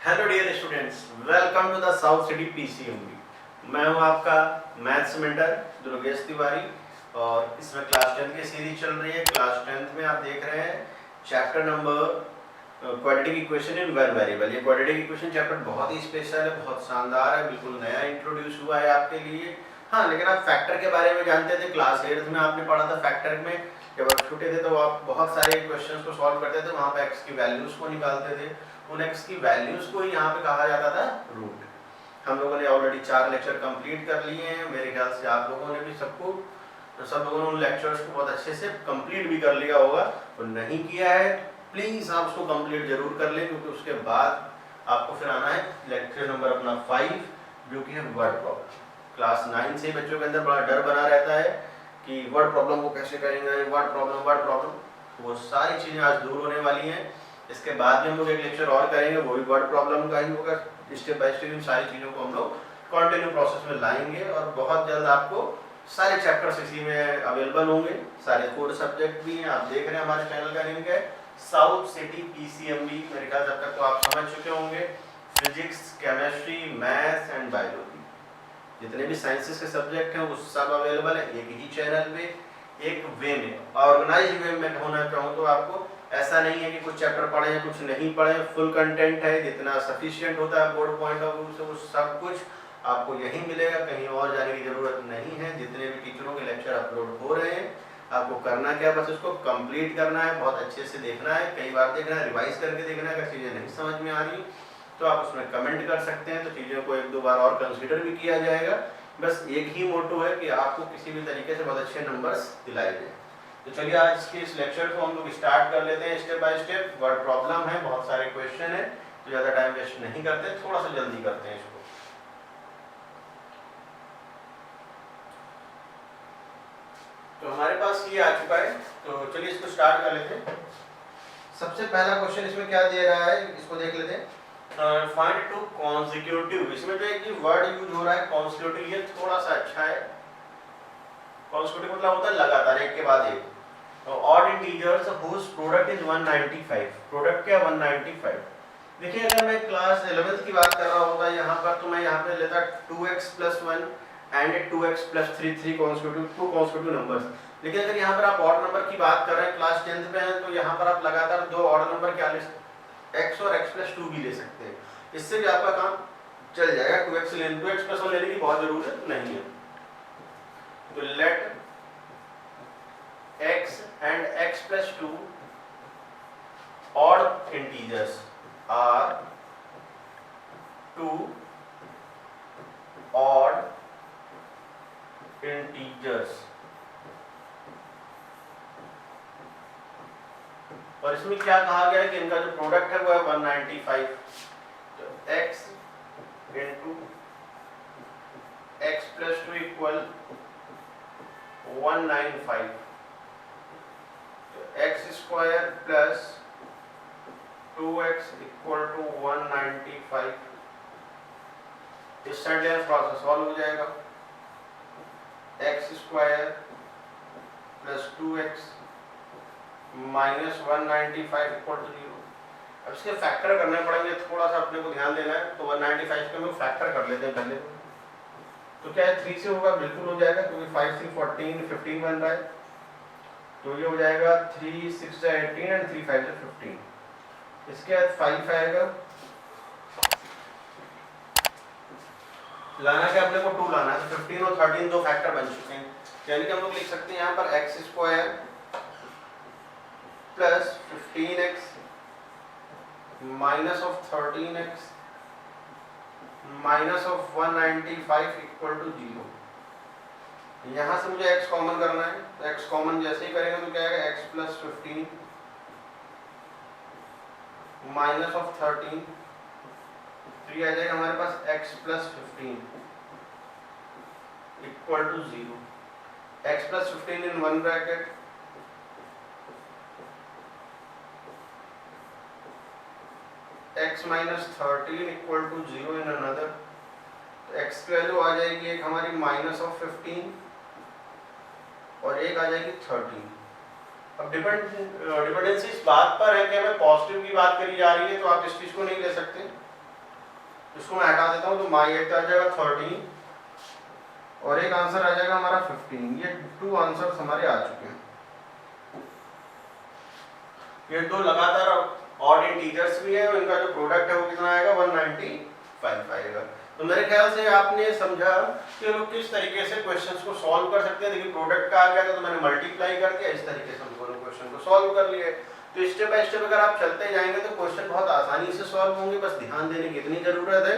Hello dear students, welcome to the South City PCMB. मैं हूं आपका मैथ्स मेंटर दुर्गेश तिवारी और इसमें क्लास 10 की सीरीज चल रही है। क्लास 10 में आप देख रहे हैं chapter number quadratic equation in one variable. ये क्वाड्रेटिक इक्वेशन चैप्टर बहुत ही स्पेशल है, बहुत शानदार है, बिल्कुल नया इंट्रोड्यूस हुआ है आपके लिए। हाँ, लेकिन आप फैक्टर के बारे में जानते थे, क्लास 8 में आपने पढ़ा था फैक्टर में। जब आप छोटे थे तो आप बहुत सारे क्वेश्चंस को सॉल्व करते थे, वहाँ पे एक्स की वैल्यूज को निकालते थे। उन एक्स की वैल्यूज को ही यहाँ पे कहा जाता था रूट। हम लोगों ने ऑलरेडी 4 लेक्चर कंप्लीट कर लिए हैं। मेरे ख्याल से आप लोगों ने भी सब लोगों ने उन लेक्चर्स को बहुत अच्छे से कंप्लीट भी कर लिया होगा। और नहीं किया है प्लीज आप उसको कंप्लीट जरूर कर लें, क्योंकि उसके बाद आपको फिर आना है लेक्चर नंबर अपना 5, जो कि है वर्ड प्रॉब्लम। क्लास 9 से बच्चों के अंदर बड़ा डर बना रहता है कि वर्ड प्रॉब्लम को कैसे करेंगे, वर्ड प्रॉब्लम। वो सारी चीजें आज दूर होने वाली हैं। इसके बाद भी हम लोग एक लेक्चर और करेंगे, वो भी वर्ड प्रॉब्लम का ही होगा। स्टेप बाय स्टेप इन सारी चीज़ों को हम लोग कंटिन्यू प्रोसेस में लाएंगे और बहुत जल्द आपको सारे चैप्टर्स इसी में अवेलेबल होंगे। सारे कोर सब्जेक्ट भी हैं। आप देख रहे हैं हमारे चैनल का लिंक है साउथ सिटी पीसीएमबी। मेरे ख्याल तब तक तो आप समझ चुके होंगे physics, chemistry, maths and biology, जितने भी साइंसेस के सब्जेक्ट हैं वो सब अवेलेबल है एक ही चैनल पे, एक वे में, ऑर्गेनाइज वे में होना चाहूँ तो आपको ऐसा नहीं है कि कुछ चैप्टर पढ़े हैं कुछ नहीं पढ़े। फुल कंटेंट है, जितना सफिशिएंट होता है बोर्ड पॉइंट ऑफ व्यू से वो सब कुछ आपको यहीं मिलेगा, कहीं और जाने की जरूरत नहीं है। जितने भी टीचरों के लेक्चर अपलोड हो रहे हैं, आपको करना क्या, बस उसको कंप्लीट करना है, बहुत अच्छे से देखना है, कई बार देखना है, रिवाइज करके देखना है। अगर चीज़ें नहीं समझ में आ रही तो आप उसमें कमेंट कर सकते हैं, तो चीज़ों को 1-2 बार और कंसिडर भी किया जाएगा। बस एक ही मोटो है कि आपको किसी भी तरीके से बहुत अच्छे नंबर्स दिलाए जाए। तो चलिए आज के इस लेक्चर को हम लोग स्टार्ट कर लेते हैं step by step. Word problem है, बहुत सारे क्वेश्चन है, तो ज़्यादा टाइम वेस्ट नहीं करते, थोड़ा सा जल्दी करते हैं इसको। तो हमारे पास ये आ चुका है, तो चलिए इसको स्टार्ट कर लेते हैं। सबसे पहला क्वेश्चन इसमें क्या दे रहा है, इसको देख लेते हैं। Find to consecutive. इसमें जो है कि वर्ड यूज हो रहा है कॉन्सिक्यूटिव, ये थोड़ा सा अच्छा है। कॉन्सिक्यूटिव मतलब होता है लगातार, एक के बाद एक। Odd integers whose product is 195। Product क्या 195। देखिए अगर मैं क्लास 11th की बात कर रहा होता यहाँ पर, तो मैं यहाँ पे लेता 2x + 1 and 2x + 3, 2 consecutive numbers. लेकिन अगर यहाँ पर आप ऑड नंबर की बात कर रहे हैं, क्लास 10th में हैं, तो यहाँ पर आप लगातार 2 ऑड नंबर क्या ले सकते हैं, x और x + 2 भी ले सकते हैं। इससे भी आपका काम चल जाएगा। 2x लेने, 2x + 1 लेने की बहुत जरूरत नहीं है। तो late x and x + 2 odd integers are 2 odd integers। और इसमें क्या कहा गया है कि इनका जो प्रोडक्ट है वो है 195। तो x into x + 2 equal 195। x² + 2x = 195। इस साइड प्रोसेस सॉल्व हो जाएगा। x² + 2x - 195 = 0। अब इसके फैक्टर करने पड़ेंगे, थोड़ा सा अपने को ध्यान देना है। तो 195 के हम फैक्टर कर लेते हैं पहले। तो क्या है 3 से होगा, बिल्कुल हो जाएगा, क्योंकि 5 से 14 15 बन रहा है। तो ये हो जाएगा 3 6 18 एंड 3 5 15। इसके बाद 5 आएगा, लाना क्या अपने को 2 लाना है। तो 15 और 13 दो फैक्टर बन चुके हैं, यानी कि हम लोग लिख सकते हैं यहाँ पर x² + 15x - 13x - 195 = 0। यहाँ से मुझे x कॉमन करना है, तो x कॉमन जैसे ही करेंगे तो क्या आएगा, x + 15 - 13, 3 आ जाएगा हमारे पास, x + 15 = 0। x + 15 in one bracket x - 13 = 0 in another। तो x की वैल्यू आ जाएगी एक हमारी -15 और एक आ जाएगी 13। अब डिपेंडेंसी इस बात पर है कि हमें पॉजिटिव की बात करी जा रही है, तो आप इस चीज को नहीं ले सकते। इसको मैं हटा देता हूँ तो माई एक्स आ जाएगा 13 और एक आंसर आ जाएगा हमारा 15। ये 2 आंसर्स हमारे आ चुके हैं। ये 2 लगातार ऑड इंटीजर्स भी है और इनका जो प्रोडक्ट है वो कितना आएगा 195 आएगा। तो मेरे ख्याल से आपने समझा कि लोग किस तरीके से क्वेश्चंस को सॉल्व कर सकते हैं। देखिए प्रोडक्ट का आ गया था तो मैंने मल्टीप्लाई कर दिया, इस तरीके से हम दोनों क्वेश्चन को सॉल्व कर लिए। तो स्टेप बाय स्टेप अगर आप चलते जाएंगे तो क्वेश्चन बहुत आसानी से सॉल्व होंगे। बस ध्यान देने की इतनी जरूरत है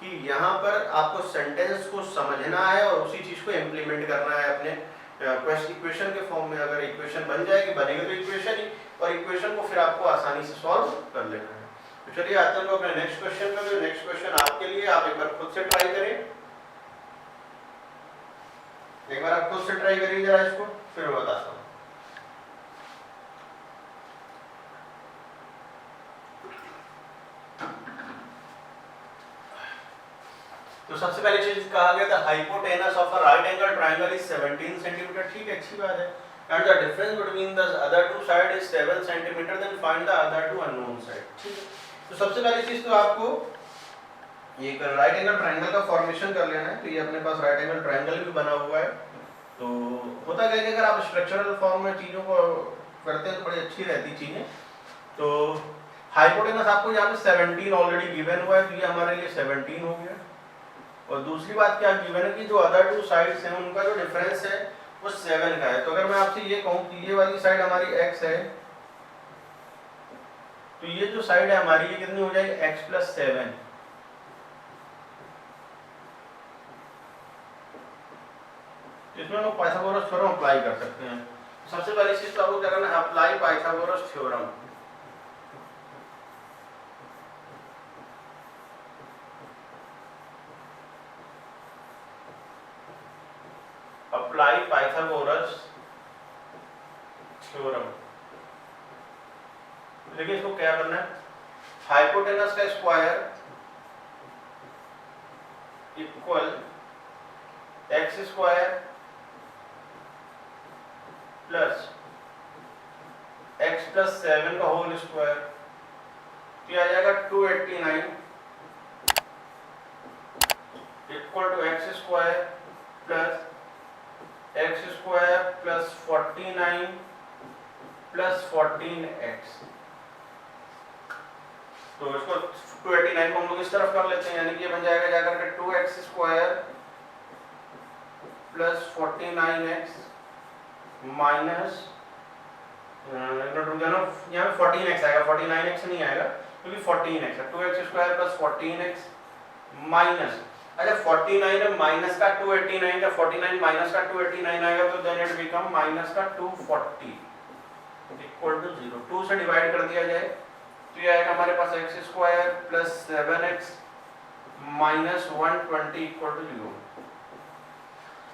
कि यहाँ पर आपको सेंटेंस को समझना है और उसी चीज को इम्प्लीमेंट करना है अपने इक्वेशन के फॉर्म में। अगर इक्वेशन बन जाएगी, बनेगी तो इक्वेशन ही, और इक्वेशन को फिर आपको आसानी से सॉल्व कर लेना है। तो चलिए आते हैं अपने नेक्स्ट क्वेश्चन पे। नेक्स्ट क्वेश्चन आपके लिए, आप एक बार खुद से ट्राई करें। एक बार आप खुद से ट्राई करिए जरा इसको, फिर मैं बताता हूँ। तो सबसे पहली चीज कहा गया था hypotenuse of a right angle triangle is 17 centimetre. ठीक है, अच्छी बात है। And the difference between the other two side is 7 centimetre, then find the other two unknown side. ठीक है, तो सबसे पहली चीज तो आपको ये राइट एंगल ट्रायंगल का फॉर्मेशन कर लेना है। तो ये अपने पास राइट एंगल ट्रायंगल भी बना हुआ है। तो होता क्या है कि अगर आप स्ट्रक्चरल फॉर्म में चीजों को करते हैं तो बड़ी अच्छी रहती चीजें। तो हाइपोटेनस आपको यहाँ पे 17 ऑलरेडी गिवन हुआ है, तो ये हमारे लिए 17 हो गया। और दूसरी बात क्या गिवन है कि जो अदर टू साइड्स हैं उनका जो डिफरेंस है वो 7 का है। तो अगर मैं आपसे ये कहूँ कि ये वाली साइड हमारी x है, तो ये जो साइड है हमारी ये कितनी हो जाएगी x + 7। इसमें हम पाइथागोरस थ्योरम अप्लाई कर सकते हैं। सबसे पहली चीज तो आपको क्या करना है, apply Pythagoras theorem. Apply Pythagoras theorem. देखिए इसको क्या करना है, हाइपोटेनस का square equal x square plus x + 7 का होल स्क्वायर, तो आ जाएगा 289 equal to x square plus x square plus 49 plus 14x। तो इसको 289 को हम लोग इस तरफ कर लेते हैं, यानी कि ये बन जाएगा जाकर के 2x square plus 49x minus यहाँ पे 14x आएगा, 49x नहीं आएगा क्योंकि 14x है। 2x square plus 14x minus, अच्छा 49 है माइनस का 289 का 49 माइनस का 289 आएगा तो देन इट बिकम माइनस का 240 इक्वल टू 0। 2 से डिवाइड कर दिया जाए तो ये आएगा हमारे पास x square plus 7x minus 120 equal to 0।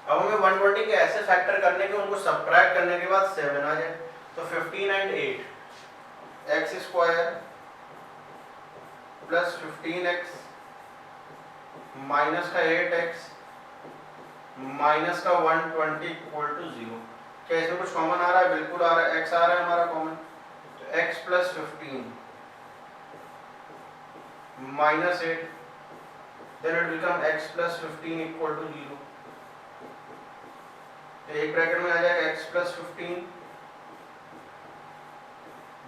अब हमें 120 के ऐसे फैक्टर करने के उनको सब्ट्रैक्ट करने के बाद 7 आ जाए तो 15 and 8 x square plus 15x minus का 8x माइनस का 120 इक्वल टू 0। क्या इसमें कुछ कॉमन आ रहा है? बिल्कुल आ रहा है, x आ रहा है हमारा कॉमन। तो x plus 15 minus 8 then it become x plus 15 equal to 0। एक ब्रैकेट में आ जाएगा x प्लस 15,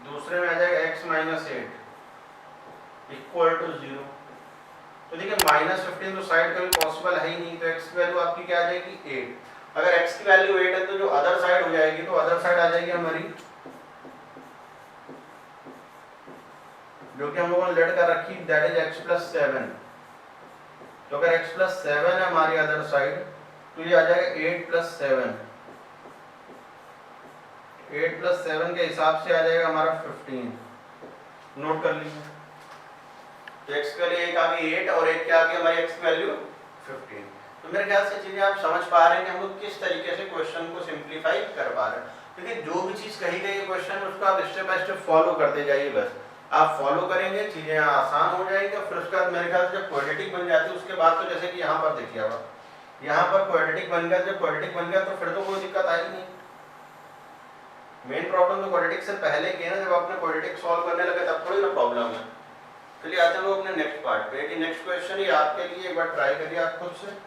दूसरे में आ जाएगा x माइनस 8 इक्वल टू 0। तो देखिए माइनस 15 तो साइड कभी पॉसिबल है ही नहीं, तो x की वैल्यू आपकी क्या आ जाएगी 8। अगर x की वैल्यू 8 है तो जो अदर साइड हो जाएगी, तो अदर साइड आ जाएगी हमारी जो कि हम लोगों ने लेट कर रखी, दैट इज x प्लस 7। तो अगर x प्लस 7 है हमारी अदर साइड तो ये आ जाएगा 8 प्लस 7। 8 प्लस 7 के हिसाब से आ जाएगा हमारा 15। नोट कर लीजिए, तो x के लिए एक आ गई 8 और एक क्या आ गई हमारी x की वैल्यू 15। तो मेरे ख्याल से चीजें आप समझ पा रहे हैं कि हम लोग किस तरीके से क्वेश्चन को सिंप्लीफाई कर पा रहे हैं। क्योंकि जो भी चीज कही गई है क्वेश्चन उसको आप स्टेप बाय स्टेप फॉलो करते जाइए। बस आप फॉलो करेंगे चीजें आसान हो जाएंगी। फिर उसके बाद मेरे ख्याल से जब क्वाड्रेटिक बन जाती है उसके बाद तो जैसे कि यहाँ पर देखिए, अब यहाँ पर क्वाड्रेटिक बन गया, जब क्वाड्रेटिक बन गया तो फिर तो कोई दिक्कत आई नहीं। मेन प्रॉब्लम तो क्वाड्रेटिक से पहले की है ना, जब आपने क्वाड्रेटिक सॉल्व करने लगे तब थोड़ी ना प्रॉब्लम है। चलिए आते हैं लोग अपने नेक्स्ट पार्ट पे कि नेक्स्ट क्वेश्चन ये आपके लिए, एक बार ट्राई करिए आप खुद से।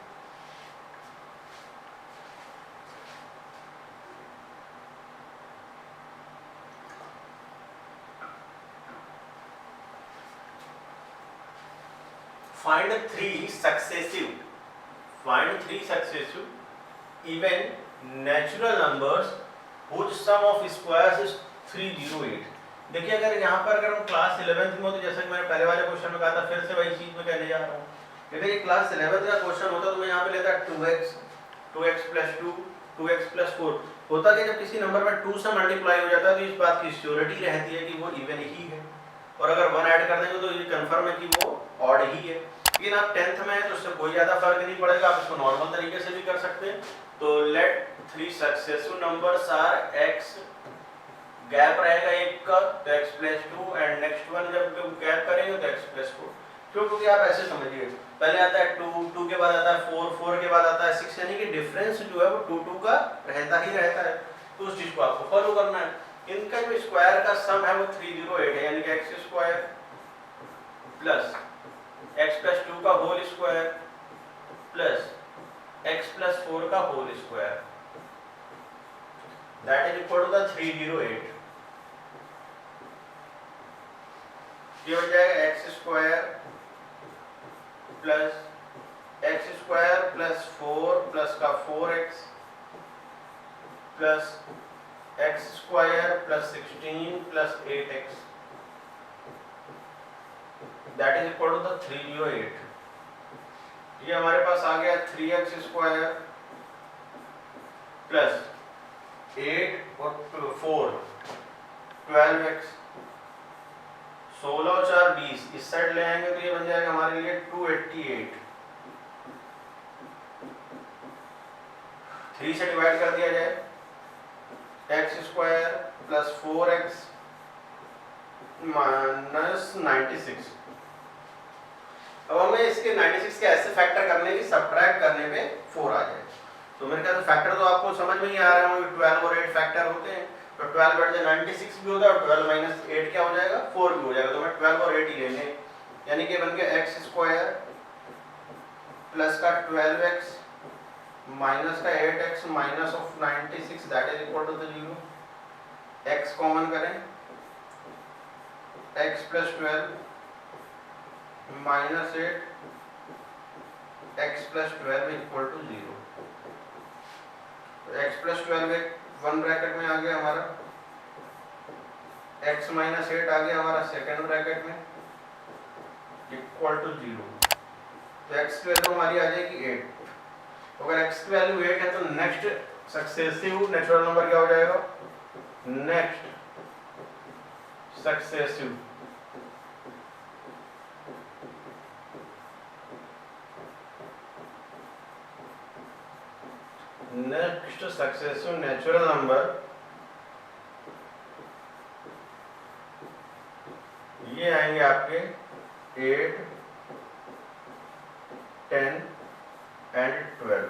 Find three successive even natural numbers whose sum of squares is 308। देखिए अगर यहाँ पर अगर हम क्लास 11th में हो तो जैसा कि मैंने पहले वाले क्वेश्चन में कहा था, फिर से वही चीज में कहने जा रहा हूँ। अगर ये क्लास 11th का क्वेश्चन होता तो मैं यहाँ पे लेता 2x plus 2 2x plus 4। होता कि जब किसी नंबर में 2 से मल्टीप्लाई हो जाता है तो इस बात की श्योरिटी रहती है कि वो इवन ही है, और अगर 1 ऐड कर देंगे तो ये कंफर्म है कि वो ऑड ही है। लेकिन आप 10th में है तो उससे कोई ज्यादा फर्क नहीं पड़ेगा, आप इसको नॉर्मल तरीके से भी कर सकते हैं। तो let 3 successive numbers are x, gap रहेगा एक का तो x plus 2 and next one जब गैप करेंगे तो x plus 4। क्योंकि आप ऐसे समझिए, पहले आता है 2, 2 के बाद आता है 4, 4 के बाद आता है 6, यानी कि डिफरेंस जो है वो 2 2 का रहता ही रहता है। तो उस चीज को आपको फॉलो करना है। इनका जो स्क्वायर का सम है वो 308 है, यानी कि x square plus x plus 2 का whole square plus x plus 4 का whole square, that is equal to the 308। ये हो जाएगा x स्क्वायर प्लस 4 प्लस का 4x plus x square plus 16 plus 8x, that is equal to the 308। ये हमारे पास आ गया 3x square plus 8 और 4 12x, 16 और 4 20, इस साइड ले आएंगे तो ये बन जाएगा हमारे लिए 288। 3 से डिवाइड कर दिया जाए, x square plus 4x minus 96। अब हमें इसके 96 के ऐसे फैक्टर करने की सब्ट्रैक्ट करने पे 4 आ जाए। तो मेरे ख्याल से फैक्टर तो आपको समझ में ही आ रहे होंगे, 12 और 8 फैक्टर होते हैं। तो 12 बढ़ जाए 96 भी होता है और 12 माइनस 8 क्या हो जाएगा, 4 भी हो जाएगा। तो मैं 12 और 8 ही लेंगे, यानी कि बन गया x स्क्वायर प्लस का 12x माइनस का 8x minus of 96, that is equal to 0। x common करें, x plus 12 minus 8 x plus 12 equal to 0। तो x प्लस 12 वन ब्रैकेट में आ गया हमारा, x माइनस 8 आ गया हमारा सेकेंड ब्रैकेट में इक्वल टू 0। तो x की वैल्यू हमारी आ जाएगी 8। तो अगर x की वैल्यू 8 है तो नेक्स्ट सक्सेसिव नेचुरल नंबर क्या हो जाएगा, नेक्स्ट सक्सेसिव नेचुरल नंबर ये आएंगे आपके 8, 10 एंड 12।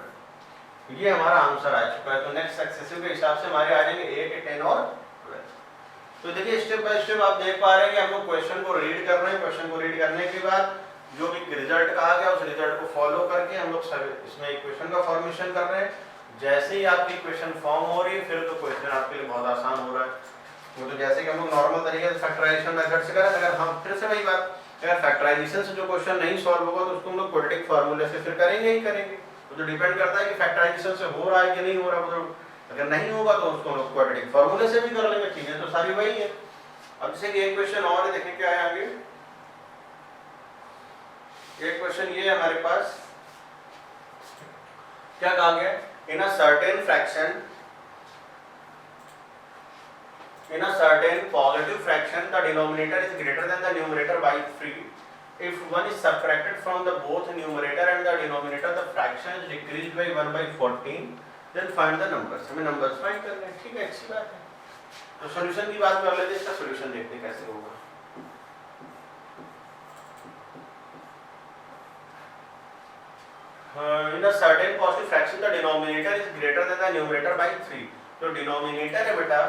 ये हमारा आंसर आ चुका है। तो नेक्स्ट सक्सेसिव के हिसाब से हमारे आ जाएंगे 8, 10 और 12। तो देखिए स्टेप बाय स्टेप आप देख पा रहे हैं कि हम लोग क्वेश्चन को रीड कर रहे हैं। क्वेश्चन को रीड करने के बाद जो भी रिजल्ट कहा गया उस रिजल्ट को फॉलो करके हम लोग इसमें इक्वेशन का फॉर्मेशन कर रहे हैं। जैसे ही आपकी इक्वेशन फॉर्म हो रही है फिर तो क्वेश्चन आपके लिए बहुत आसान हो रहा है। वो तो जैसे कि हम लोग नॉर्मल तरीके से फैक्टराइजेशन मेथड से करें, अगर हम फिर से वही बात, अगर फैक्टराइजेशन से जो क्वेश्चन नहीं सॉल्व होगा तो उसको हम लोग क्वाड्रेटिक फार्मूले से फिर करेंगे ही करेंगे। वो तो डिपेंड करता है कि फैक्टराइजेशन से हो रहा है कि नहीं हो रहा। वो तो अगर नहीं होगा तो उसको हम लोग क्वाड्रेटिक फार्मूले से भी कर लेंगे। चीजें तो सारी वही है। अब जैसे कि एक क्वेश्चन और है, देखिए क्या है आगे। एक क्वेश्चन ये है हमारे पास, क्या कहा गया, in a certain fraction, in a certain positive fraction the denominator is greater than the numerator by 3 if 1 is subtracted from the both numerator and the denominator the fraction is decreased by 1/14 then find the numbers। हमें numbers find करने हैं। ठीक है, अच्छी बात है। तो solution की बात कर लेते हैं, इसका सॉल्यूशन देखते हैं कैसे होगा। in a certain positive fraction the denominator is greater than the numerator by 3। तो डिनोमिनेटर है बेटा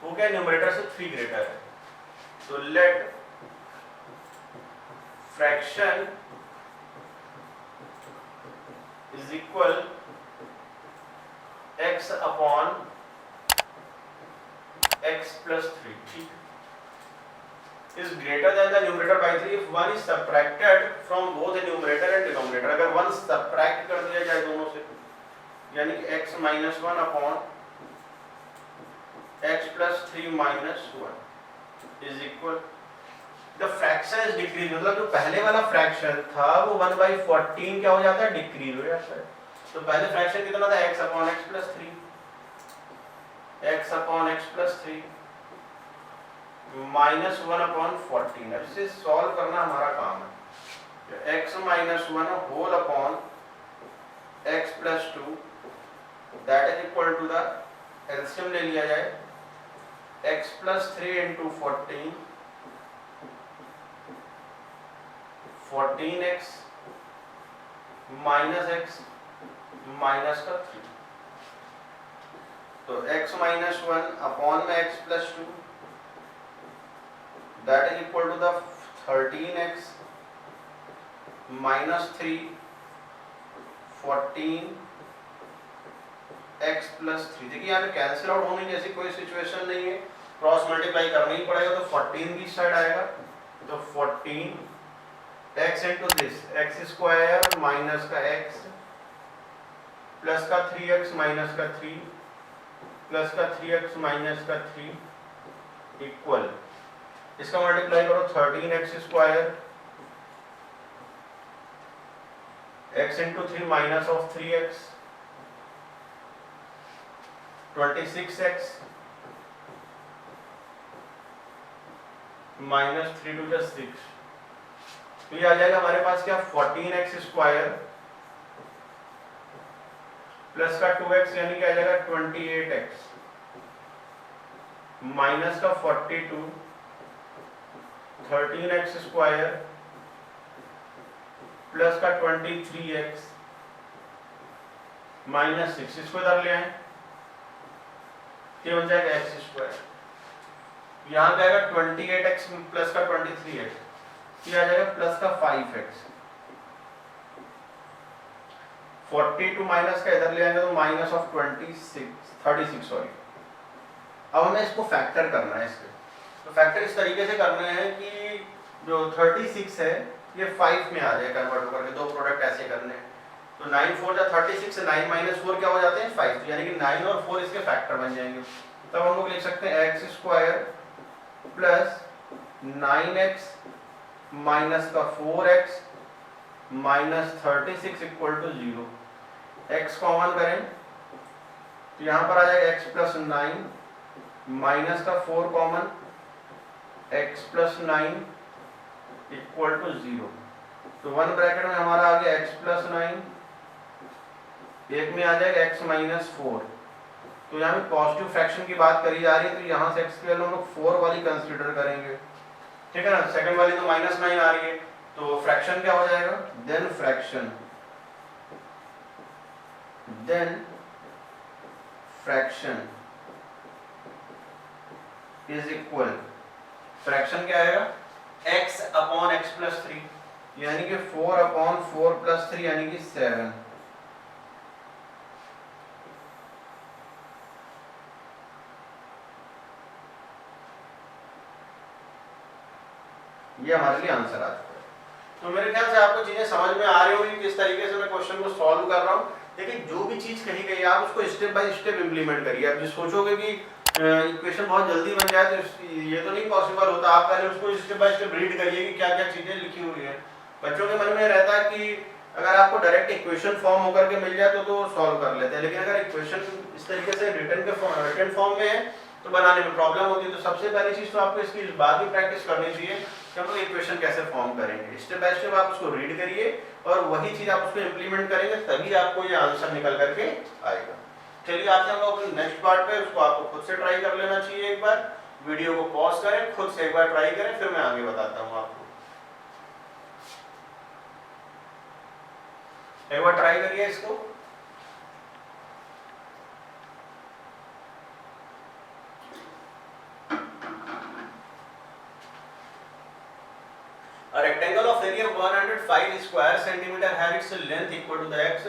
वो क्या न्यूमरेटर से 3 ग्रेटर है। तो let fraction is equal x upon x plus 3, ठीक, is greater than the numerator by 3 if 1 is subtracted from both the numerator and denominator। अगर 1 सब्ट्रैक्ट कर दिया जाए दोनों से, यानी कि x minus 1 upon x plus 3 minus 1 is equal, the fraction is decrease, मतलब जो पहले वाला फ्रैक्शन था वो 1/14 क्या हो जाता है, डिक्रीज हो जाता है। तो पहले फ्रैक्शन कितना था, x upon x plus 3, x upon x plus 3 minus 1 upon 14। अब इसे सॉल्व करना हमारा काम है। x minus 1 whole upon x plus 2 that is equal to the LCM ले लिया जाए, x plus 3 into 14x minus x minus का 3, तो x माइनस 1 अपॉन में x plus 2 that is equal to the 13x minus 3 14x plus 3। देखिए यहाँ पे cancel out होने जैसी कोई सिचुएशन नहीं है, क्रॉस मल्टीप्लाई करना ही पड़ेगा, तो 14 की साइड आएगा, तो 14x into this x square minus का x प्लस का 3x माइनस का 3 प्लस का 3x माइनस का 3 इक्वल, इसका मल्टीप्लाई करो 13x square x into 3 minus of 3x 26x minus 3 to 6, तो ये आ जाएगा हमारे पास क्या, 14x स्क्वायर प्लस का 2x यानी क्या आ जाएगा 28x माइनस का 42 13x स्क्वायर प्लस का 23x माइनस 6, इसको इधर ले आए, ये बन जाएगा x स्क्वायर, यहाँ पे आएगा 28x प्लस का 23x, ये आ जाएगा प्लस का 5x, 42 माइनस का इधर ले आएंगे तो माइनस ऑफ 36 सॉरी। अब हमें इसको फैक्टर करना है, इसके तो फैक्टर इस तरीके से करने हैं कि जो 36 है ये 5 में आ जाए कन्वर्ट होकर के, दो प्रोडक्ट ऐसे करने हैं, तो 9 4 जा 36 से 9 माइनस 4 क्या हो जाते हैं 5, तो यानी कि 9 और 4 इसके फैक्टर बन जाएंगे। तब हम लोग लिख सकते हैं x square plus 9x minus का 4x minus 36 equal to 0, x common करें तो यहाँ पर आ जाएगा x प्लस 9 माइनस का 4 common x plus 9 equal to 0, तो 1 ब्रैकेट में हमारा आ गया x प्लस 9, एक में आ जाएगा x माइनस 4, तो यहाँ पे पॉजिटिव फ्रैक्शन की बात करी जा रही है, तो यहाँ से x की वैल्यू हम लोग 4 वाली कंसीडर करेंगे, ठीक है ना, सेकंड वाली तो माइनस 9 आ रही है, तो फ्रैक्शन क्या हो जाएगा, then fraction is equal, fraction क्या आएगा x अपॉन x प्लस 3 यानी कि 4 अपॉन 4 प्लस 3 यानी कि 7, ये हमारे लिए आंसर आ चुका है। तो मेरे ख्याल से आपको चीजें समझ में आ रही होंगी किस तरीके से मैं क्वेश्चन को सॉल्व कर रहा हूँ। देखिए जो भी चीज कही गई आप उसको स्टेप बाय स्टेप इंप्लीमेंट करिए। आप जो सोचोगे कि इक्वेशन बहुत जल्दी बन जाए तो ये तो नहीं पॉसिबल होता। आप पहले उसको स्टेप बाय स्टेप रीड करिए कि क्या क्या चीजें लिखी हुई है। बच्चों के मन में रहता है कि अगर आपको डायरेक्ट इक्वेशन फॉर्म होकर के मिल जाए तो सॉल्व कर लेते हैं, लेकिन अगर इक्वेशन इस तरीके से रिटन फॉर्म में है तो बनाने में प्रॉब्लम होती है। तो सबसे पहली चीज तो आपको इसकी इस बात की प्रैक्टिस करनी चाहिए कि हम लोग इक्वेशन कैसे फॉर्म करेंगे। स्टेप बाय स्टेप आप उसको रीड करिए और वही चीज आप उसको इंप्लीमेंट करेंगे, तभी आपको ये आंसर निकल करके आएगा। चलिए आते हैं हम लोग नेक्स्ट पार्ट पे। उसको आपको खुद से ट्राई कर लेना चाहिए। एक बार वीडियो को पॉज करें, खुद से एक बार ट्राई करें, फिर मैं आगे बताता हूँ आपको। एक बार ट्राई करिए इसको। A rectangle of area 105 square centimetre है its length equal to the x।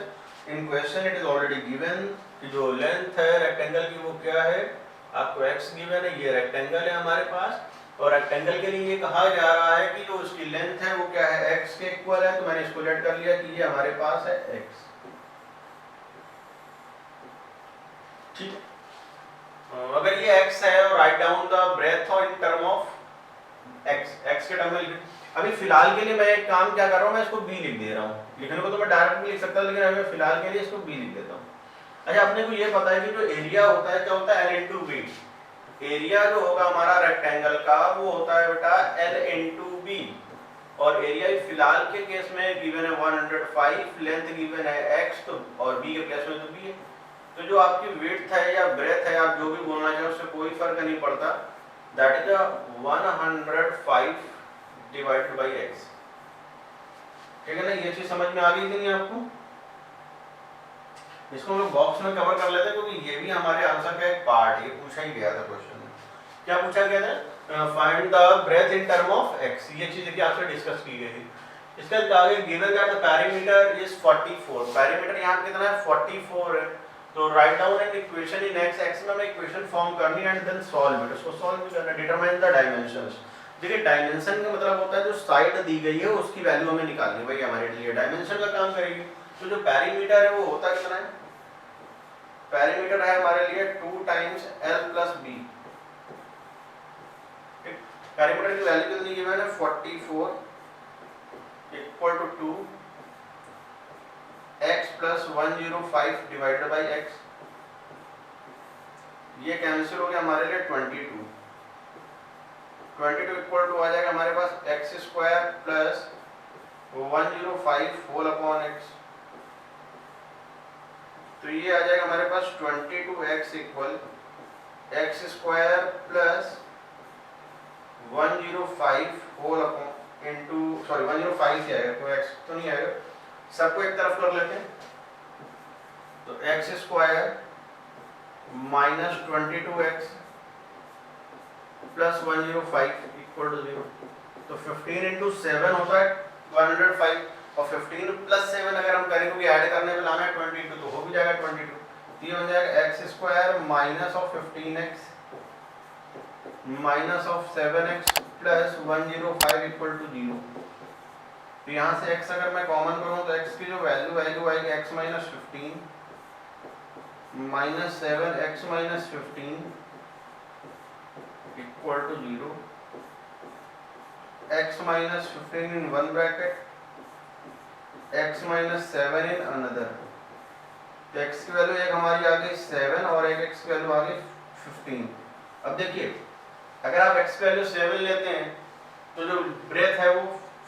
In question it is already given कि जो लेंथ है रेक्टेंगल की वो क्या है, आपको x गिवन है, ये रेक्टेंगल है हमारे पास, और रेक्टेंगल के लिए ये कहा जा रहा है कि जो उसकी लेंथ है वो क्या है, x के इक्वल है। तो मैंने इसको लेट कर लिया कि ये हमारे पास है x। ठीक, अगर ये x है और write down the breadth in term of x के टर्म में। अभी फिलहाल के लिए मैं एक काम क्या कर रहा हूँ, मैं इसको b लिख दे रहा हूँ। लिखने को तो मैं डायरेक्ट भी लिख सकता हूँ, लेकिन अभी फिलहाल के लिए इसको b लिख देता हूँ। अच्छा, अपने को ये पता है कि जो एरिया होता है क्या होता है, l इंटू बी। एरिया जो होगा हमारा रेक्टेंगल का वो होता है बेटा l इंटू बी, और एरिया फिलहाल के केस में गिवन है 105, लेंथ गिवन है x, तो और b के केस में तो b है। तो जो आपकी विड्थ है या ब्रेथ है, आप जो भी बोलना चाहें उससे कोई फर्क नहीं पड़ता, that is 105 divided by x। ठीक है ना, ये चीज समझ में आ गई कि नहीं आपको? इसको हम लोग बॉक्स में कवर कर लेते हैं क्योंकि ये भी हमारे आंसर का एक पार्ट, ये पूछा ही गया था क्वेश्चन में। क्या पूछा गया था, find the breadth in term of x। ये चीज देखिए आपसे डिस्कस की गई थी। इसके आगे given that the perimeter is 44। Perimeter यहां कितना है, 44 है। तो write down an equation in x में हमें इक्वेशन फॉर्म करनी है एंड देन सॉल्व इट। उसको सॉल्व भी करना है। Determine the dimensions. देखिए डायमेंशन का मतलब होता है जो साइड दी गई है उसकी वैल्यू हमें निकालनी है, भाई हमारे लिए डायमेंशन का काम करेगी। तो जो पेरीमीटर है वो होता कितना है, पेरीमीटर है हमारे लिए 2 times l plus b। Perimeter की वैल्यू कितनी गिवन है, 44 equal to 2 x plus 105 divided by x। ये कैंसिल हो गया हमारे लिए 22 इक्वल टू आ जाएगा हमारे पास x square plus 105 whole upon x। तो ये आ जाएगा हमारे पास 22x equal x square plus 105 whole upon into, sorry 105 ही आएगा, कोई x तो नहीं आएगा, सबको एक तरफ कर लेते हैं। तो x square minus 22x plus 105 equal to 0। तो 15 इंटू 7 होता है 105, और 15 प्लस 7 अगर हम करें क्योंकि ऐड करने पे लाना है 22, तो हो भी जाएगा 22। ये हो जाएगा x square minus of 15x minus of 7x plus 105 equal to 0। तो यहाँ से x अगर मैं कॉमन करूँ तो x की जो वैल्यू आएगी x minus 15 minus 7x minus 15 equal to 0। x minus 15 in one bracket, x minus 7 in another. तो x की वैल्यू एक हमारी आ गई 7 और एक x की वैल्यू आ गई 15। अब देखिए अगर आप x की वैल्यू 7 लेते हैं तो जो ब्रेथ है वो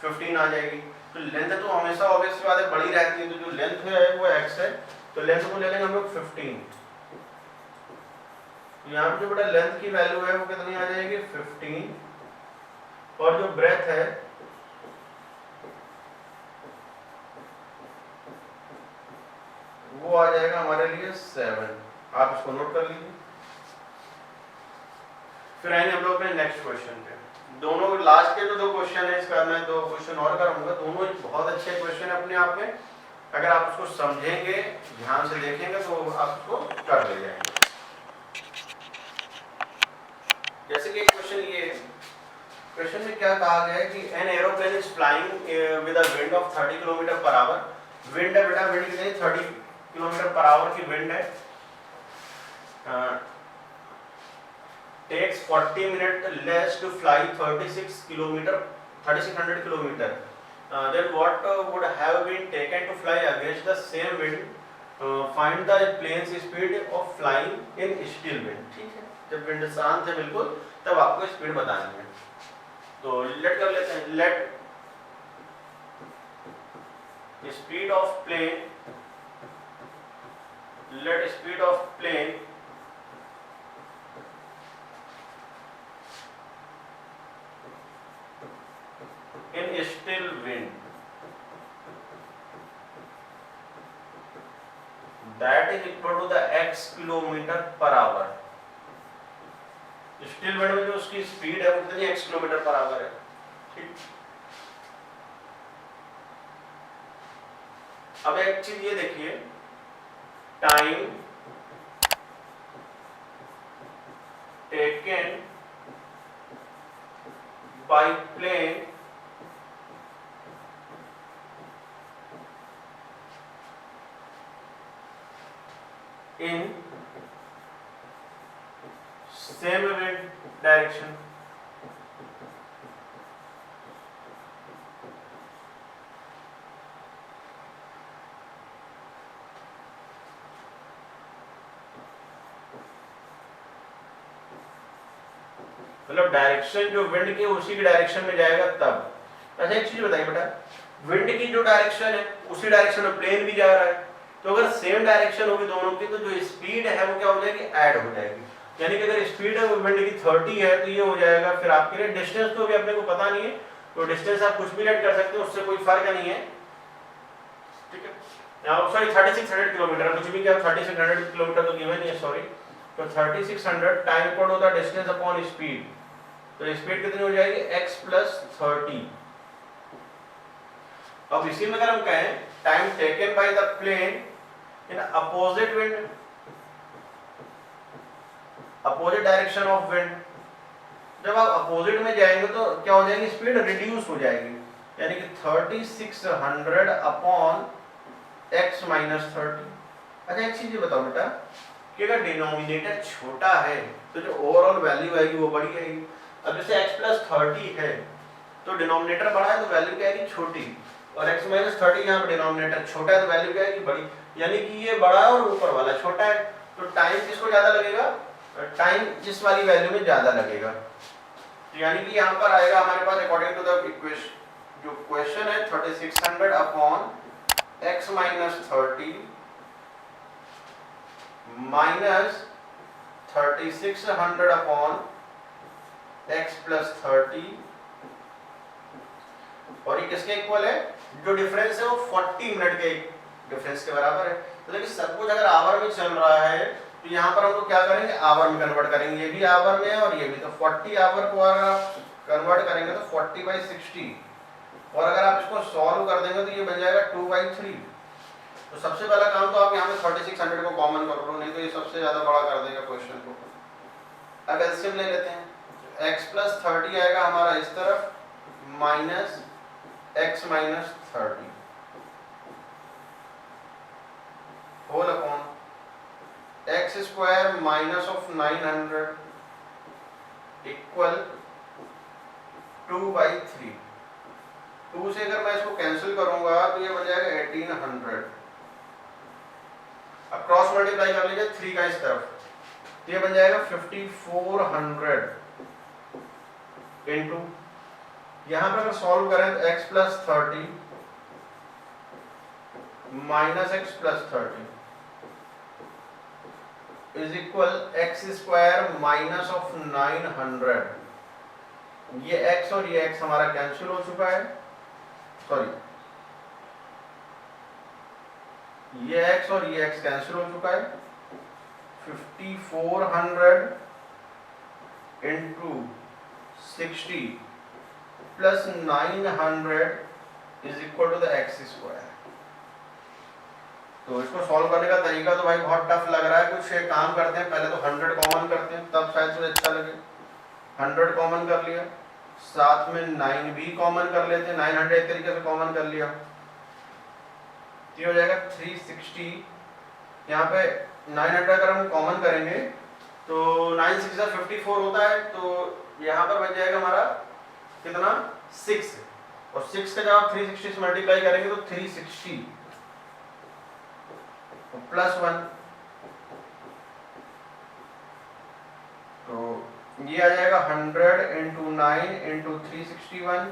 15 आ जाएगी। तो लेंथ तो हमेशा ऑब्वियस बात है बड़ी रहती है, तो जो लेंथ है वो x है, तो लेंथ को ले लेंगे हम लोग 15। तो यहाँ पे जो बड़ा लेंथ की वैल्यू है वो कितनी आ जाएगी 15, और जो ब्रेथ है वो आ जाएगा हमारे लिए 7। आप इसको नोट कर लीजिए। फिर आएंगे हम लोग अपने नेक्स्ट क्वेश्चन पे। दोनों लास्ट के जो 2 क्वेश्चन है, इसका मैं 2 क्वेश्चन और कराऊंगा। दोनों बहुत अच्छे क्वेश्चन है अपने आप में, अगर आप उसको समझेंगे ध्यान से देखेंगे तो आप उसको कर ले जाएंगे। जैसे कि क्वेश्चन ये क्वेश्चन में क्या कहा गया है कि an aeroplane is flying with a wind of 30 kilometre per our. Wind है बेटा, विंड कितनी 30 किलोमीटर पर आवर की विंड है। Takes 40 minute less to fly 3600 kilometre. Then what would have been taken to fly against the same wind? Find the plane's speed of flying in still wind। ठीक है, जब wind शांत है बिल्कुल तब आपको स्पीड बतानी है। तो लेट कर लेते हैं, let speed of plane, let speed of plane in still wind that is equal to the x kilometre per hour. Still wind में जो उसकी स्पीड है वो कितनी x किलोमीटर पर आवर है। ठीक, अब एक चीज ये देखिए, time taken by plane in same wind direction. मतलब डायरेक्शन जो विंड की उसी की डायरेक्शन में जाएगा तब। अच्छा एक चीज बताइए बेटा, विंड की जो डायरेक्शन है उसी डायरेक्शन में प्लेन भी जा रहा है, तो अगर सेम डायरेक्शन होगी दोनों की तो जो स्पीड है वो क्या हो जाएगी, ऐड हो जाएगी। यानी कि अगर स्पीड है वो विंड की 30 है तो ये हो जाएगा, फिर आपके लिए डिस्टेंस तो अभी अपने को पता नहीं है, तो डिस्टेंस आप कुछ भी लेट कर सकते हो, उससे कोई फर्क नहीं है, ठीक है। यहाँ सॉरी 3600 किलोमीटर, कुछ भी क्या 3600 किलोमीटर तो गिवन नहीं है, सॉरी। तो 3600 टाइम इक्वल होता है डिस्टेंस अपॉन स्पीड, तो स्पीड कितनी हो जाएगी, x प्लस 30। अब इसी में अगर हम कहें time taken by the plane in opposite wind, opposite direction of wind, जब आप अपोजिट में जाएंगे तो क्या हो जाएगी, स्पीड रिड्यूस हो जाएगी, यानी कि 3600 अपॉन x माइनस 30। अच्छा एक चीज ये बताओ बेटा कि अगर डिनोमिनेटर छोटा है तो जो ओवरऑल वैल्यू आएगी वो बड़ी आएगी। अब जैसे x प्लस 30 है तो डिनोमिनेटर बड़ा है तो वैल्यू क्या आएगी, छोटी, और x माइनस 30 यहाँ पे डिनोमिनेटर छोटा है तो वैल्यू क्या आएगी, बड़ी, यानी कि ये बड़ा है और ऊपर वाला छोटा है, तो टाइम किसको ज्यादा लगेगा, टाइम जिस वाली वैल्यू में ज्यादा लगेगा। तो यानी कि यहाँ पर आएगा हमारे पास अकॉर्डिंग टू द इक्वेशन, जो क्वेश्चन है 3600 upon x minus 30 minus 3600 upon x plus 30, और ये किसके इक्वल है, जो डिफरेंस है वो 40 मिनट के डिफरेंस के बराबर है। तो देखिए सब कुछ अगर आवर में चल रहा है तो यहाँ पर हम तो क्या करेंगे, आवर में कन्वर्ट करेंगे, ये भी आवर में है और ये भी, तो 40 आवर को अगर आप कन्वर्ट करेंगे तो 40/60, और अगर आप इसको सॉल्व कर देंगे तो ये बन जाएगा 2/3। तो सबसे पहला काम तो आप यहाँ पे 3600 को कॉमन कर लो, नहीं तो ये सबसे ज्यादा बड़ा कर देगा क्वेश्चन को। अब एलसीएम ले लेते हैं, x प्लस 30 आएगा हमारा इस तरफ, minus x minus 30 whole upon x square minus of 900 equal 2/3। 2 से अगर मैं इसको कैंसिल करूंगा तो ये बन जाएगा 1800। अब क्रॉस मल्टीप्लाई कर लीजिए 3 का इस तरफ, तो ये बन जाएगा 5400 इनटू, यहां पर अगर सॉल्व करें तो x plus 30 minus x plus 30 is equal x square minus of 900। ये x और ये x हमारा कैंसिल हो चुका है, सॉरी ये x और ये x कैंसिल हो चुका है, 5400 into 60 plus 900 is equal to the x square. तो इसको सॉल्व करने का तरीका तो भाई बहुत टफ लग रहा है, कुछ एक काम करते हैं, पहले तो 100 कॉमन करते हैं तब शायद मुझे अच्छा लगे। 100 कॉमन कर लिया, साथ में 9 भी कॉमन कर लेते हैं, 900 एक तरीके से कॉमन कर लिया, ये हो जाएगा 360। यहाँ पे 900 अगर हम कॉमन करेंगे तो 9 6 54 होता है, तो यहाँ पर बच जाएगा हमारा कितना 6, और 6 का जब आप 360 से मल्टीप्लाई करेंगे तो 360 प्लस 1, तो ये आ जाएगा 100 इंटू 9 इंटू 361।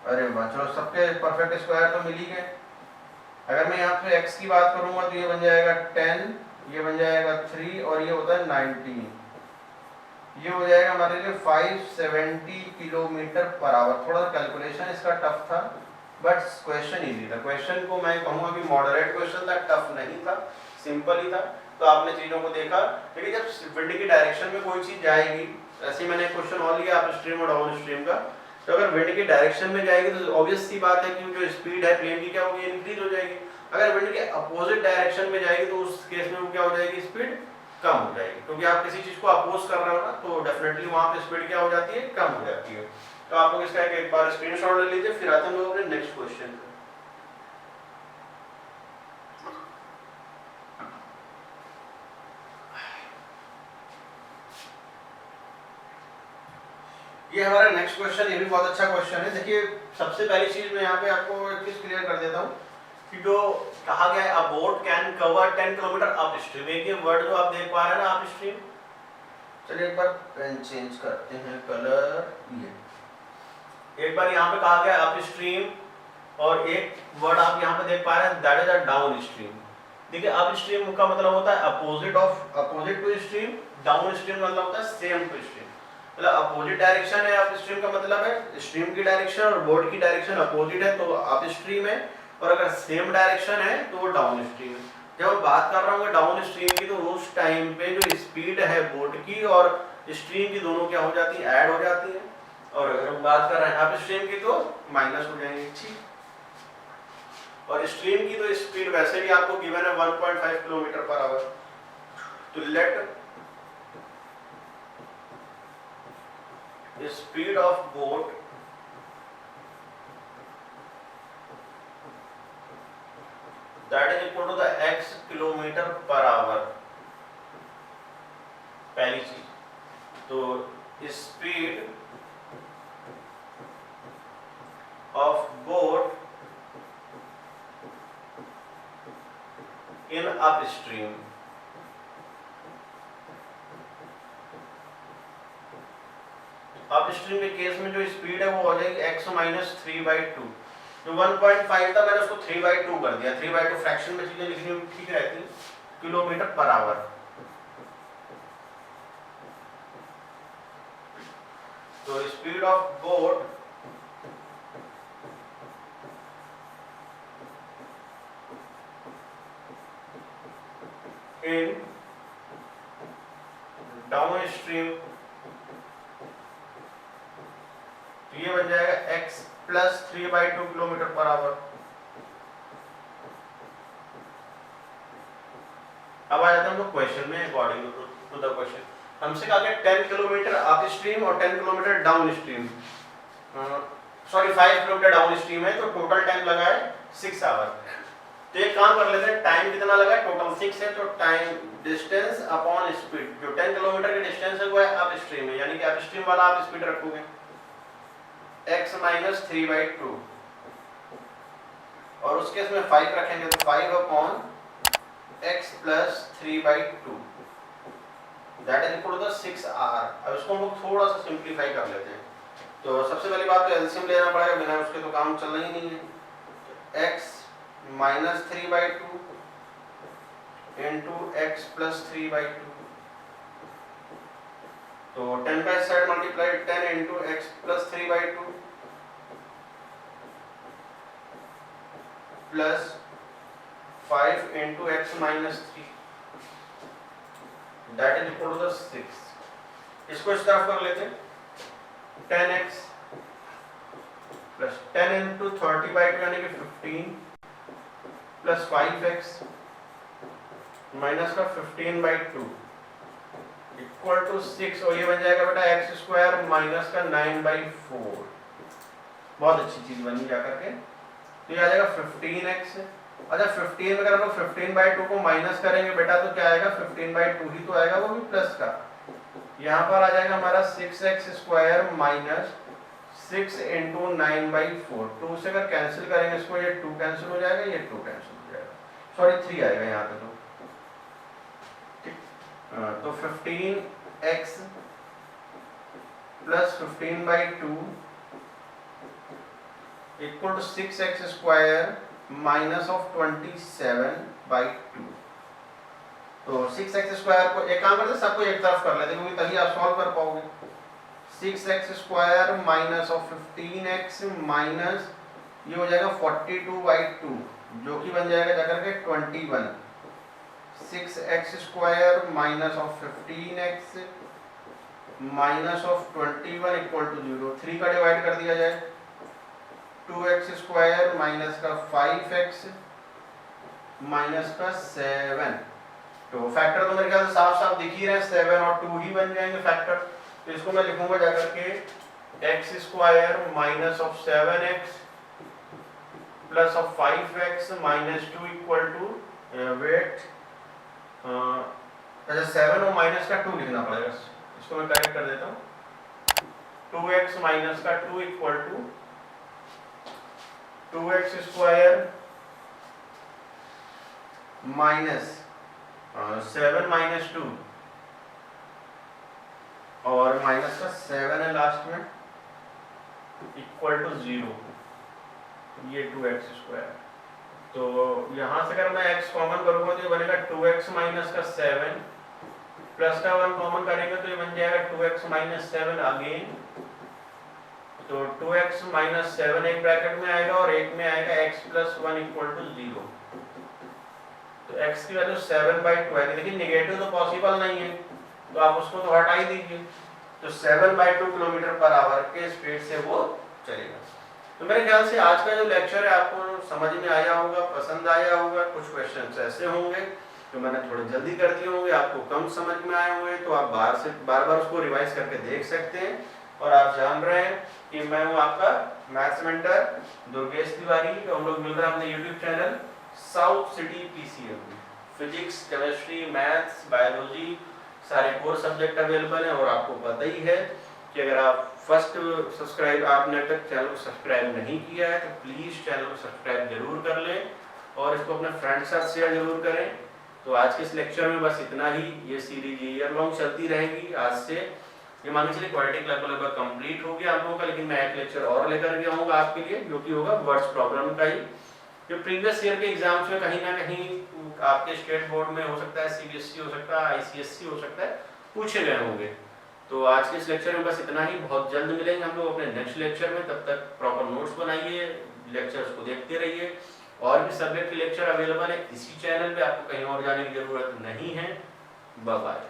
अरे वाह, चलो सबके परफेक्ट स्क्वायर तो मिल ही गए। अगर मैं यहाँ पे x की बात करूंगा तो ये बन जाएगा 10, ये बन जाएगा 3 और ये होता है 19, ये हो जाएगा हमारे लिए 570 किलोमीटर पर आवर। थोड़ा सा कैलकुलेशन इसका टफ था बट क्वेश्चन इजी था। क्वेश्चन को मैं कहूँगा कि मॉडरेट क्वेश्चन था, टफ नहीं था, सिंपल ही था। तो आपने चीज़ों को देखा, लेकिन जब विंड की डायरेक्शन में कोई चीज़ जाएगी, ऐसे मैंने क्वेश्चन और लिया आप स्ट्रीम और डाउन स्ट्रीम का, तो अगर विंड की डायरेक्शन में जाएगी तो ऑब्वियस सी बात है कि जो स्पीड है प्लेन की क्या होगी, इंक्रीज हो जाएगी। अगर विंड के अपोजिट डायरेक्शन में जाएगी तो उस केस में वो क्या हो जाएगी, स्पीड कम हो जाएगी, क्योंकि आप किसी चीज को अपोज कर रहे हो ना, तो डेफिनेटली वहां पे स्पीड क्या हो जाती है, कम हो जाती है। तो आप लोग इसका एक बार स्क्रीनशॉट ले लीजिए, फिर आते हैं लोग अपने नेक्स्ट क्वेश्चन पे। ये हमारा नेक्स्ट क्वेश्चन, ये भी बहुत अच्छा क्वेश्चन है। देखिए सबसे पहली चीज मैं यहाँ पे आपको एक चीज क्लियर कर देता हूँ कि जो कहा गया है, अ boat can cover 10 kilometre up stream, एक ये वर्ड जो आप देख पा रहे हैं ना, अप स्ट्रीम। चलिए एक बार पेन चेंज करते हैं कलर, ये एक बार यहाँ पे कहा गया अप स्ट्रीम, और एक वर्ड आप यहाँ पे देख पा रहे हैं, that is a downstream. देखिए अप स्ट्रीम का मतलब होता है opposite to stream, downstream मतलब होता है सेम टू स्ट्रीम। मतलब अपोजिट डायरेक्शन है अप स्ट्रीम का मतलब है स्ट्रीम की डायरेक्शन और बोट की डायरेक्शन अपोजिट है तो अप स्ट्रीम है, और अगर सेम डायरेक्शन है तो वो डाउन स्ट्रीम है। जब हम बात कर रहा हूँ डाउन स्ट्रीम की, तो उस टाइम पे जो स्पीड है बोट की और स्ट्रीम की दोनों क्या हो जाती है, ऐड हो जाती है। और अगर हम बात कर रहे हैं अप स्ट्रीम की तो माइनस हो जाएंगे, ठीक। और स्ट्रीम की तो स्पीड वैसे भी आपको गिवन है 1.5 किलोमीटर पर आवर। तो let speed of boat that is equal to the x kilometre per hour, पहली चीज। तो speed of boat in upstream, upstream के केस में जो स्पीड है वो हो जाएगी x माइनस 3/2। जो 1.5 था मैंने उसको 3/2 कर दिया, 3/2 फ्रैक्शन में चीजें लिखनी ठीक रहती, किलोमीटर पर आवर। तो speed of boat in downstream, तो ये बन जाएगा x plus 3/2 kilometre per hour. अब आ जाते हैं हम क्वेश्चन में, अकॉर्डिंग टू द क्वेश्चन हमसे कहा गया 10 किलोमीटर अप स्ट्रीम और 10 kilometre down stream, sorry 5 kilometre down stream है, तो टोटल टाइम लगा है 6 आवर। तो एक काम कर लेते हैं, टाइम कितना लगा है, टोटल 6 है, तो टाइम डिस्टेंस अपॉन स्पीड, जो 10 किलोमीटर की डिस्टेंस है वो है अप स्ट्रीम में, यानी कि अप स्ट्रीम वाला आप स्पीड रखोगे x माइनस 3/2, और उसके इसमें 5 रखेंगे तो 5 upon x plus 3/2, that is equal to the 6r। अब इसको हम लोग थोड़ा सा सिंप्लीफाई कर लेते हैं। तो सबसे पहली बात तो एलसीएम लेना पड़ेगा, बिना उसके तो काम चलना ही नहीं है। तो x minus 3/2 into x plus 3/2, तो 10 का side multiply 10 into x plus 3/2 plus 5 into x minus 3, that is equal to the 6। इसको इस तरफ कर लेते हैं, 10x प्लस 10 इंटू 30/2 यानी कि 15 प्लस 5x माइनस का 15/2 इक्वल टू 6, और ये बन जाएगा बेटा x स्क्वायर माइनस का 9/4। बहुत अच्छी चीज बनी जा करके, तो ये आ जाएगा 15x। अच्छा 15 में अगर हम लोग 15/2 को माइनस करेंगे बेटा तो क्या आएगा, 15/2 ही तो आएगा, वो भी प्लस का। यहाँ पर आ जाएगा हमारा 6x स्क्वायर माइनस 6 इंटू 9/4। 2 से अगर कैंसिल करेंगे इसको, ये 2 कैंसिल हो जाएगा, ये 2 कैंसिल हो जाएगा, सॉरी 3 आएगा यहाँ पे। तो 15x plus 15/2 equal to 6x square minus of 27/2। तो 6x स्क्वायर को एक काम करते हैं, सबको एक तरफ कर लेते हैं क्योंकि तभी आप सॉल्व कर पाओगे। 6x square minus of 15x minus ये हो जाएगा 42/2, जो कि बन जाएगा जाकर के 21। 6x square minus of 15x minus of 21 equal to 0। 3 का डिवाइड कर दिया जाए, 2x² माइनस का 5x माइनस का 7। तो फैक्टर तो मेरे ख्याल से साफ साफ दिख ही रहे हैं, 7 और 2 ही बन जाएंगे फैक्टर। तो इसको मैं लिखूंगा जाकर के x² minus of 7x plus of 5x minus 2 equal to wait, अच्छा 7 और माइनस का 2 लिखना पड़ेगा, इसको मैं करेक्ट कर देता हूँ। 2x माइनस का 2 equal to 2x² minus 7 minus 2 और माइनस का 7 है लास्ट में इक्वल टू 0, ये 2x²। तो यहाँ से अगर मैं x कॉमन करूँगा तो ये बनेगा 2x माइनस का 7 प्लस का 1 कॉमन करेंगे तो ये बन जाएगा 2x माइनस 7 अगेन। तो 2x माइनस 7 एक ब्रैकेट में आएगा और एक में आएगा x प्लस 1 इक्वल टू 0। तो x की वैल्यू 7/2 है, लेकिन निगेटिव तो पॉसिबल नहीं है तो आप उसको तो हटा ही दीजिए। तो 7/2 किलोमीटर पर आवर के स्पीड से वो चलेगा। तो मेरे ख्याल से आज का जो लेक्चर है आपको समझ में आया होगा, पसंद आया होगा। कुछ क्वेश्चंस ऐसे होंगे जो मैंने थोड़े जल्दी कर दिए होंगे, आपको कम समझ में आए होंगे, तो आप बार बार उसको रिवाइज करके देख सकते हैं। और आप जान रहे हैं कि मैं हूँ आपका मैथ्स मेंटर दुर्गेश तिवारी। तो हम लोग मिल रहे हैं अपने YouTube channel south city PCM. Physics, chemistry, maths, biology सारे कोर सब्जेक्ट अवेलेबल हैं। और आपको पता ही है कि अगर आप आपने तक चैनल को सब्सक्राइब नहीं किया है तो प्लीज़ चैनल को सब्सक्राइब जरूर कर लें और इसको अपने फ्रेंड के साथ शेयर जरूर करें। तो आज के इस लेक्चर में बस इतना ही। ये सीरीज ईयर लॉन्ग चलती रहेगी। आज से ये मान के चलिए क्वाड्रेटिक लगभग कंप्लीट हो गया आप लोगों का, लेकिन मैं एक लेक्चर और लेकर के आऊँगा आपके लिए, जो कि होगा वर्ड्स प्रॉब्लम का ही, जो प्रीवियस ईयर के एग्जाम्स में कहीं ना कहीं आपके स्टेट बोर्ड में हो सकता है, सीबीएसई हो सकता है, आईसीएसई हो सकता है, पूछे गए होंगे। तो आज के इस लेक्चर में बस इतना ही। बहुत जल्द मिलेंगे हम लोग अपने नेक्स्ट लेक्चर में। तब तक प्रॉपर नोट्स बनाइए, लेक्चर्स को देखते रहिए। और भी सब्जेक्ट के लेक्चर अवेलेबल है इसी चैनल पे, आपको कहीं और जाने की जरूरत नहीं है। Bye bye.